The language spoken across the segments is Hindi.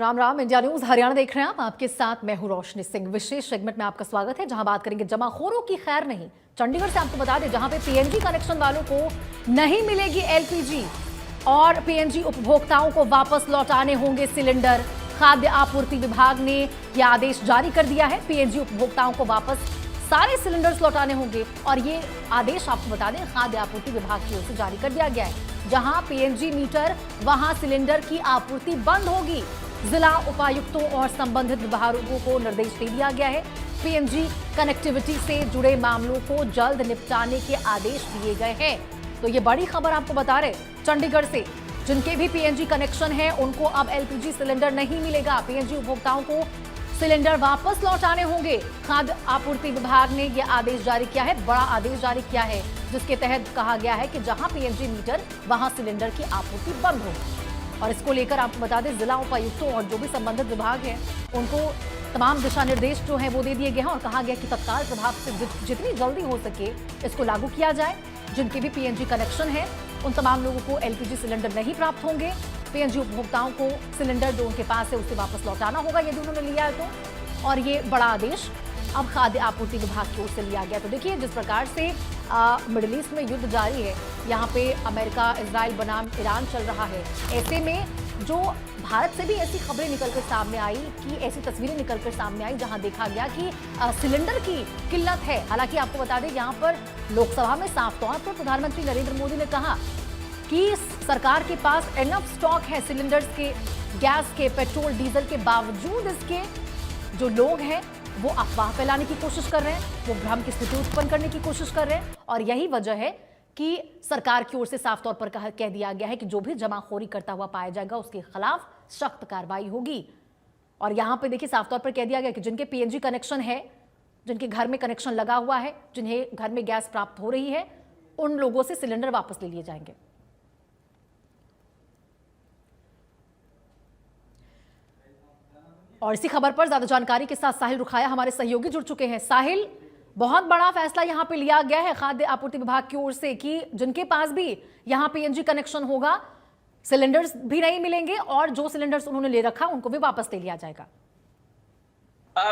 राम राम। इंडिया न्यूज हरियाणा देख रहे हैं आप। आपके साथ मैं हूं रोशनी सिंह। विशेष सेगमेंट में आपका स्वागत है, जहां बात करेंगे जमाखोरों की खैर नहीं। चंडीगढ़ से आपको बता दें, जहां पे पीएनजी कनेक्शन वालों को नहीं मिलेगी एलपीजी और पीएनजी उपभोक्ताओं को वापस लौटाने होंगे सिलेंडर। खाद्य आपूर्ति विभाग ने यह आदेश जारी कर दिया है। पीएनजी उपभोक्ताओं को वापस सारे सिलेंडर्स लौटाने होंगे और ये आदेश आपको बता दें खाद्य आपूर्ति विभाग की ओर से जारी कर दिया गया है। जहां पीएनजी मीटर, वहां सिलेंडर की आपूर्ति बंद होगी। जिला उपायुक्तों और संबंधित विभागों को निर्देश दे दिया गया है। पीएनजी कनेक्टिविटी से जुड़े मामलों को जल्द निपटाने के आदेश दिए गए हैं। तो ये बड़ी खबर आपको बता रहे चंडीगढ़ से, जिनके भी पीएनजी कनेक्शन है उनको अब एलपीजी सिलेंडर नहीं मिलेगा। पीएनजी उपभोक्ताओं को सिलेंडर वापस लौटाने होंगे। खाद्य आपूर्ति विभाग ने यह आदेश जारी किया है, बड़ा आदेश जारी किया है, जिसके तहत कहा गया है कि जहां पीएनजी मीटर, वहां सिलेंडर की आपूर्ति बंद होगी। और इसको लेकर आपको बता दें, जिला उपायुक्तों और जो भी संबंधित विभाग हैं उनको तमाम दिशा निर्देश जो है वो दे दिए गए हैं और कहा गया कि तत्काल प्रभाव से जितनी जल्दी हो सके इसको लागू किया जाए। जिनके भी पीएनजी कनेक्शन है उन तमाम लोगों को एलपीजी सिलेंडर नहीं प्राप्त होंगे। पीएनजी उपभोक्ताओं को सिलेंडर जो उनके पास है उसे वापस लौटाना होगा यदि उन्होंने लिया है तो। और ये बड़ा आदेश अब खाद्य आपूर्ति विभाग की ओर से लिया गया। तो देखिए, जिस प्रकार से मिडिल ईस्ट में युद्ध जारी है, यहाँ पे अमेरिका, इजराइल बनाम ईरान चल रहा है, ऐसे में जो भारत से भी ऐसी खबरें निकलकर सामने आई, कि ऐसी तस्वीरें निकलकर सामने आई जहां देखा गया कि सिलेंडर की किल्लत है। हालांकि आपको बता दें, यहाँ पर लोकसभा में साफ तौर पर प्रधानमंत्री नरेंद्र मोदी ने कहा कि सरकार के पास एनफ स्टॉक है सिलेंडर्स के, गैस के, पेट्रोल डीजल के। बावजूद इसके जो लोग हैं वो अफवाह फैलाने की कोशिश कर रहे हैं, वो भ्रम की स्थिति उत्पन्न करने की कोशिश कर रहे हैं। और यही वजह है कि सरकार की ओर से साफ तौर पर कह दिया गया है कि जो भी जमाखोरी करता हुआ पाया जाएगा उसके खिलाफ सख्त कार्रवाई होगी। और यहां पे देखिए, साफ तौर पर कह दिया गया कि जिनके पीएनजी कनेक्शन है, जिनके घर में कनेक्शन लगा हुआ है, जिन्हें घर में गैस प्राप्त हो रही है, उन लोगों से सिलेंडर वापस ले लिए जाएंगे। और इसी खबर पर ज्यादा जानकारी के साथ साहिल रुखाया हमारे सहयोगी जुड़ चुके हैं। साहिल, बहुत बड़ा फैसला यहां पे लिया गया है खाद्य आपूर्ति विभाग की ओर से कि जिनके पास भी यहां पीएनजी कनेक्शन होगा, सिलेंडर्स भी नहीं मिलेंगे और जो सिलेंडर्स उन्होंने ले रखा उनको भी वापस ले लिया जाएगा।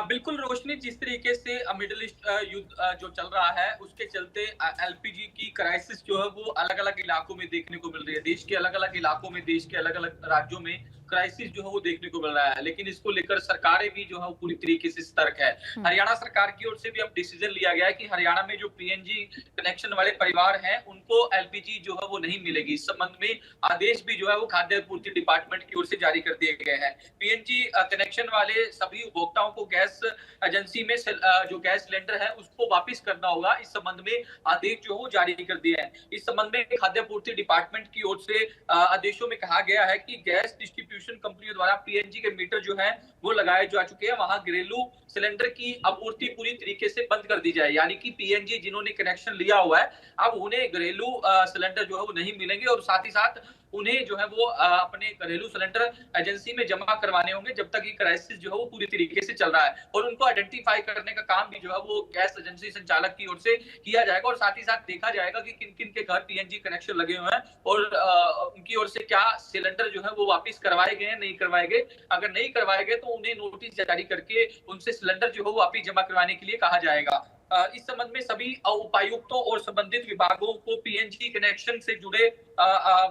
बिल्कुल रोशनी, जिस तरीके से मिडिल ईस्ट युद्ध जो चल रहा है उसके चलते एलपीजी की क्राइसिस जो है वो अलग अलग इलाकों में देखने को मिल रही है। देश के अलग अलग इलाकों में, देश के अलग अलग राज्यों में क्राइसिस जो है वो देखने को मिल रहा है। लेकिन इसको लेकर सरकारें भी जो है पूरी तरीके से सतर्क है। हरियाणा सरकार की ओर से भी अब डिसीजन लिया गया है कि हरियाणा में जो पीएनजी कनेक्शन वाले परिवार हैं उनको एलपीजी जो है वो नहीं मिलेगी। इस संबंध में आदेश भी जो है वो खाद्य आपूर्ति डिपार्टमेंट की ओर से जारी कर दिए गए हैं। पीएनजी कनेक्शन वाले सभी उपभोक्ताओं को गैस एजेंसी में जो गैस सिलेंडर है उसको वापस करना होगा। इस संबंध में आदेश जो है वो जारी कर दिए हैं। इस संबंध में खाद्य आपूर्ति डिपार्टमेंट की ओर से आदेशों में कहा गया है कि गैस डिस्ट्रीब्यूशन कंपनियों द्वारा पीएनजी के मीटर जो है वो लगाए जा चुके हैं, वहां घरेलू सिलेंडर की आपूर्ति पूरी तरीके से बंद कर दी जाए। यानी कि पीएनजी जिन्होंने कनेक्शन लिया हुआ है, अब उन्हें घरेलू सिलेंडर जो है वो नहीं मिलेंगे और साथ ही साथ उन्हें जो है वो अपने घरेलू सिलेंडर एजेंसी में जमा करवाने होंगे जब तक ये क्राइसिस जो है वो पूरी तरीके से चल रहा है। और उनको आइडेंटिफाई करने का काम भी जो है वो गैस एजेंसी संचालक की ओर से किया जाएगा और साथ ही साथ देखा जाएगा कि किन किन के घर पीएनजी कनेक्शन लगे हुए हैं और उनकी ओर से क्या सिलेंडर जो है वो वापस करवाए गए हैं, नहीं करवाए गए। अगर नहीं करवाए गए तो उन्हें नोटिस जारी करके उनसे सिलेंडर जो है वो वापस जमा करवाने के लिए कहा जाएगा। इस संबंध में सभी उपायुक्तों और संबंधित विभागों को पीएनजी कनेक्शन से जुड़े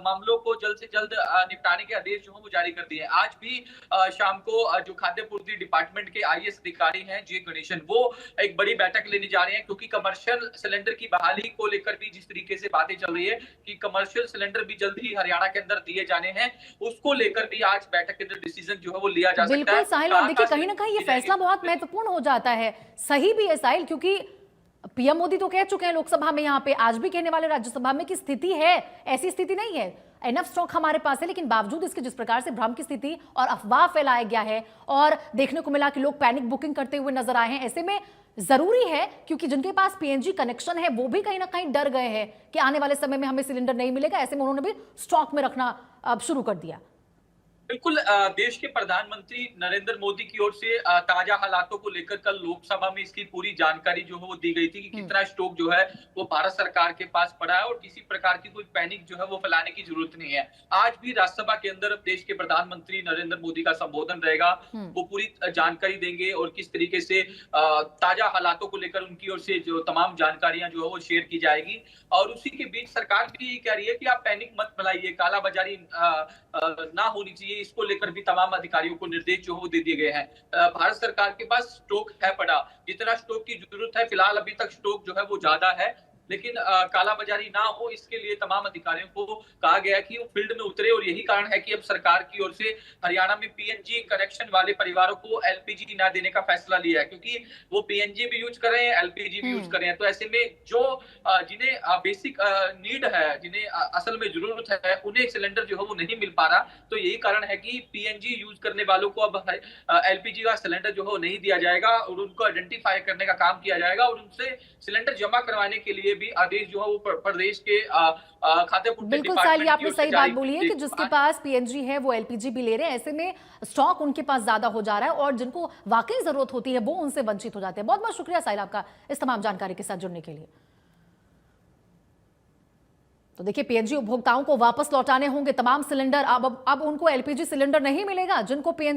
मामलों को जल्द से जल्द निपटाने के आदेश जो है वो जारी कर दिए हैं। आज भी शाम को जो खाद्य आपूर्ति डिपार्टमेंट के आईएएस अधिकारी हैं जे गणेशन, वो एक बड़ी बैठक लेने जा रहे हैं, क्योंकि कमर्शियल सिलेंडर की बहाली को लेकर भी जिस तरीके से बातें चल रही है कि कमर्शियल सिलेंडर भी जल्द ही हरियाणा के अंदर दिए जाने हैं, उसको लेकर भी आज बैठक के अंदर डिसीजन जो है वो लिया जा सकता है। बिल्कुल साहिल, और देखिए कहीं ना कहीं ये फैसला बहुत महत्वपूर्ण हो जाता है। सही भी है साहिल, क्योंकि पीएम मोदी तो कह चुके हैं लोकसभा में, यहाँ पे आज भी कहने वाले राज्यसभा में कि स्थिति है, ऐसी स्थिति नहीं है, एनफ स्टॉक हमारे पास है, लेकिन बावजूद इसके जिस प्रकार से भ्रम की स्थिति और अफवाह फैलाया गया है और देखने को मिला कि लोग पैनिक बुकिंग करते हुए नजर आए हैं, ऐसे में जरूरी है, क्योंकि जिनके पास पीएनजी कनेक्शन है वो भी कहीं ना कहीं डर गए हैं कि आने वाले समय में हमें सिलेंडर नहीं मिलेगा, ऐसे में उन्होंने भी स्टॉक में रखना अब शुरू कर दिया। बिल्कुल देश के प्रधानमंत्री नरेंद्र मोदी की ओर से ताजा हालातों को लेकर कल लोकसभा में इसकी पूरी जानकारी जो है वो दी गई थी कि कितना स्टॉक जो है वो भारत सरकार के पास पड़ा है और किसी प्रकार की कोई पैनिक जो है वो फैलाने की जरूरत नहीं है। आज भी राज्यसभा के अंदर देश के प्रधानमंत्री नरेंद्र मोदी का संबोधन रहेगा, वो पूरी जानकारी देंगे और किस तरीके से ताजा हालातों को लेकर उनकी ओर से जो तमाम जानकारियां जो है वो शेयर की जाएगी। और उसी के बीच सरकार भी ये कह रही है कि आप पैनिक मत फैलाइए, कालाबाजारी ना होनी चाहिए, इसको लेकर भी तमाम अधिकारियों को निर्देश जो है वो दे दिए गए हैं। भारत सरकार के पास स्टॉक है पड़ा, जितना स्टॉक की जरूरत है फिलहाल अभी तक स्टॉक जो है वो ज्यादा है, लेकिन कालाबाजारी ना हो इसके लिए तमाम अधिकारियों को कहा गया कि वो फील्ड में उतरे। और यही कारण है कि अब सरकार की ओर से हरियाणा में पीएनजी कनेक्शन वाले परिवारों को एलपीजी ना देने का फैसला लिया है, क्योंकि वो पीएनजी भी यूज कर रहे हैं, एलपीजी भी यूज कर रहे हैं। तो ऐसे में जो जिन्हें बेसिक नीड है, जिन्हें असल में जरूरत है, उन्हें सिलेंडर जो है वो नहीं मिल पा रहा। तो यही कारण है कि पीएनजी यूज करने वालों को अब एलपीजी का सिलेंडर जो है वो नहीं दिया जाएगा और उनको आइडेंटिफाई करने का काम किया जाएगा और उनसे सिलेंडर जमा करवाने के लिए भी आदेश जो है वो प्रदेश के खाद्य पूर्ति बिल्कुल साहिल, ये डिपार्टमेंट की आपने ओर से सही बात जारी बोली है कि जिसके हाँ, पास पीएनजी है वो एलपीजी भी ले रहे हैं। ऐसे में स्टॉक उनके पास ज्यादा हो जा रहा है और जिनको वाकई जरूरत होती है वो उनसे वंचित हो जाते हैं। बहुत बहुत शुक्रिया साहिल आपका इस तमाम जानकारी के साथ जुड़ने के लिए। तो देखिए, पीएनजी उपभोक्ताओं को वापस लौटाने होंगे तमाम सिलेंडर। अब उनको एलपीजी सिलेंडर नहीं मिलेगा जिनको पीएनजी